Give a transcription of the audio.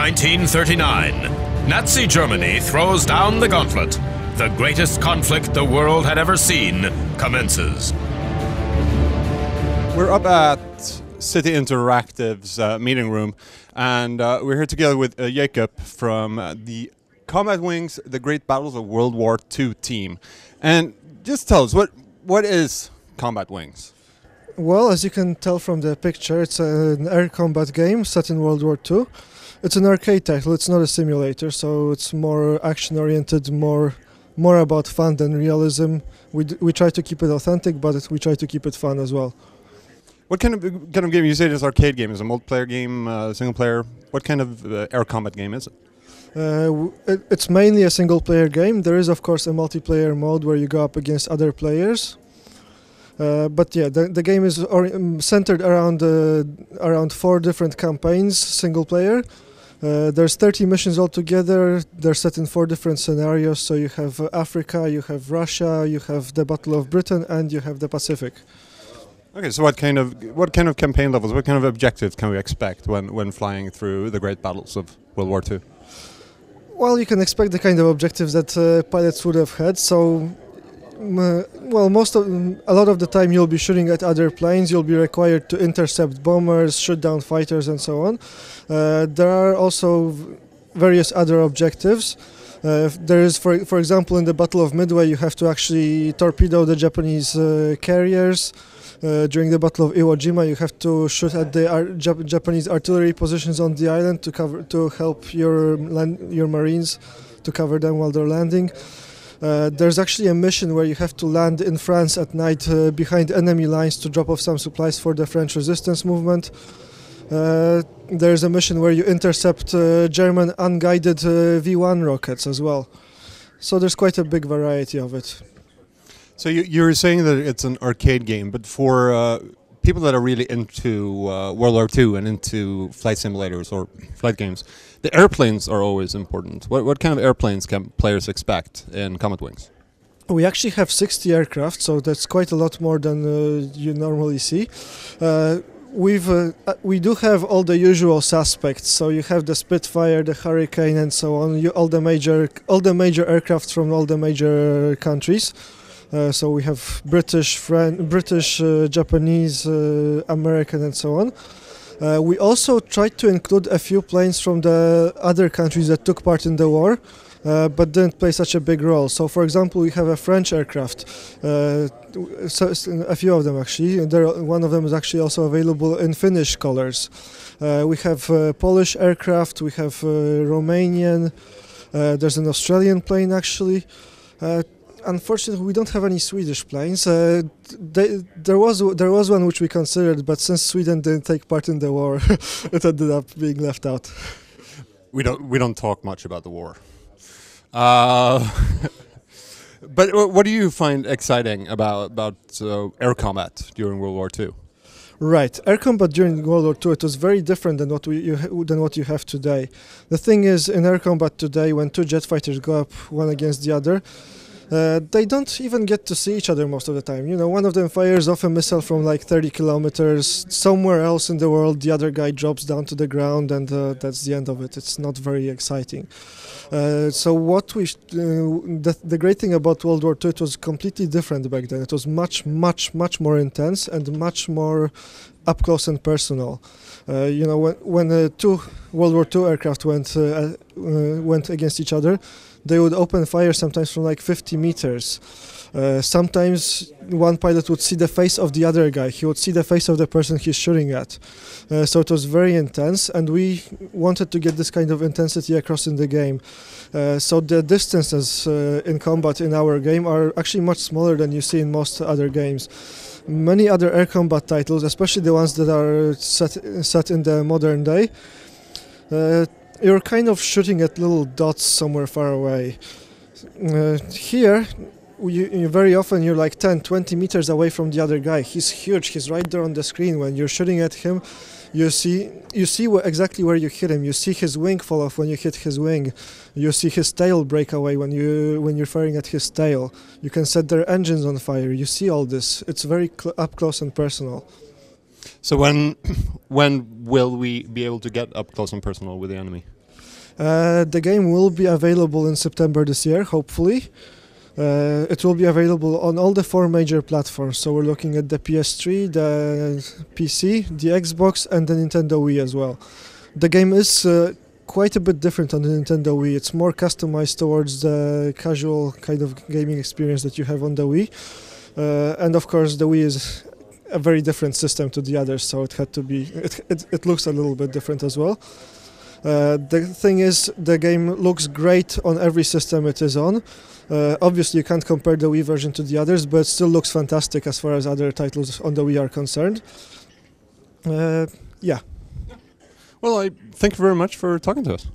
1939. Nazi Germany throws down the gauntlet. The greatest conflict the world had ever seen commences. We're up at City Interactive's meeting room, and we're here together with Jacob from the Combat Wings, the Great Battles of World War II team. And just tell us, what is Combat Wings? Well, as you can tell from the picture, it's an air combat game set in World War II. It's an arcade title, it's not a simulator, so it's more action-oriented, more about fun than realism. We try to keep it authentic, but we try to keep it fun as well. What kind of game? You say it's an arcade game. Is it a multiplayer game, single player? What kind of air combat game is it? It's mainly a single-player game. There is, of course, a multiplayer mode where you go up against other players. But yeah, the game is centered around 4 different campaigns, single player. There's 30 missions altogether. They're set in 4 different scenarios. So you have Africa, you have Russia, you have the Battle of Britain, and you have the Pacific. Okay, so what kind of campaign levels, what kind of objectives can we expect when flying through the great battles of World War II? Well, you can expect the kind of objectives that pilots would have had. So. Well, a lot of the time you'll be shooting at other planes. You'll be required to intercept bombers, shoot down fighters, and so on. There are also various other objectives. There is, for example, in the Battle of Midway, you have to actually torpedo the Japanese carriers. During the Battle of Iwo Jima, you have to shoot at the Japanese artillery positions on the island to help your Marines to cover them while they're landing. There's actually a mission where you have to land in France at night behind enemy lines to drop off some supplies for the French resistance movement. There's a mission where you intercept German unguided V-1 rockets as well. So there's quite a big variety of it. So you're saying that it's an arcade game, but for people that are really into World War II and into flight simulators or flight games, the airplanes are always important. What kind of airplanes can players expect in Combat Wings? We actually have 60 aircraft, so that's quite a lot more than you normally see. We do have all the usual suspects. So you have the Spitfire, the Hurricane, and so on. All the major aircraft from all the major countries. So we have British, Japanese, American, and so on. We also tried to include a few planes from the other countries that took part in the war, but didn't play such a big role. So, for example, we have a French aircraft, a few of them actually. One of them is actually also available in Finnish colors. We have Polish aircraft, we have Romanian, there's an Australian plane actually. Unfortunately, we don't have any Swedish planes. There was one which we considered, but since Sweden didn't take part in the war, it ended up being left out. We don't talk much about the war. But what do you find exciting about air combat during World War II? Right, air combat during World War II, it was very different than what you have today. The thing is, in air combat today, when 2 jet fighters go up one against the other, they don't even get to see each other most of the time. You know, one of them fires off a missile from like 30 kilometers. Somewhere else in the world, the other guy drops down to the ground, and that's the end of it. It's not very exciting. So the great thing about World War II, it was completely different back then. It was much more intense and much more up close and personal. When 2 World War II aircraft went against each other, they would open fire sometimes from like 50 meters. Sometimes one pilot would see the face of the other guy. He would see the face of the person he's shooting at. So it was very intense, and we wanted to get this kind of intensity across in the game. So the distances in combat in our game are actually much smaller than you see in most other games. Many other air combat titles, especially the ones that are set in the modern day, you're kind of shooting at little dots somewhere far away. Here, very often you're like 10, 20 meters away from the other guy. He's huge, he's right there on the screen. When you're shooting at him, you see exactly where you hit him. You see his wing fall off when you hit his wing. You see his tail break away when you're firing at his tail. You can set their engines on fire. You see all this. It's very up close and personal. So when will we be able to get up close and personal with the enemy? The game will be available in September this year, hopefully. It will be available on all the 4 major platforms. So we're looking at the PS3, the PC, the Xbox, and the Nintendo Wii as well. The game is quite a bit different on the Nintendo Wii. It's more customized towards the casual kind of gaming experience that you have on the Wii. And of course, the Wii is a very different system to the others, so it had to be. It looks a little bit different as well. The thing is, the game looks great on every system it is on. Obviously, you can't compare the Wii version to the others, but it still looks fantastic as far as other titles on the Wii are concerned. Yeah. Well, I thank you very much for talking to us.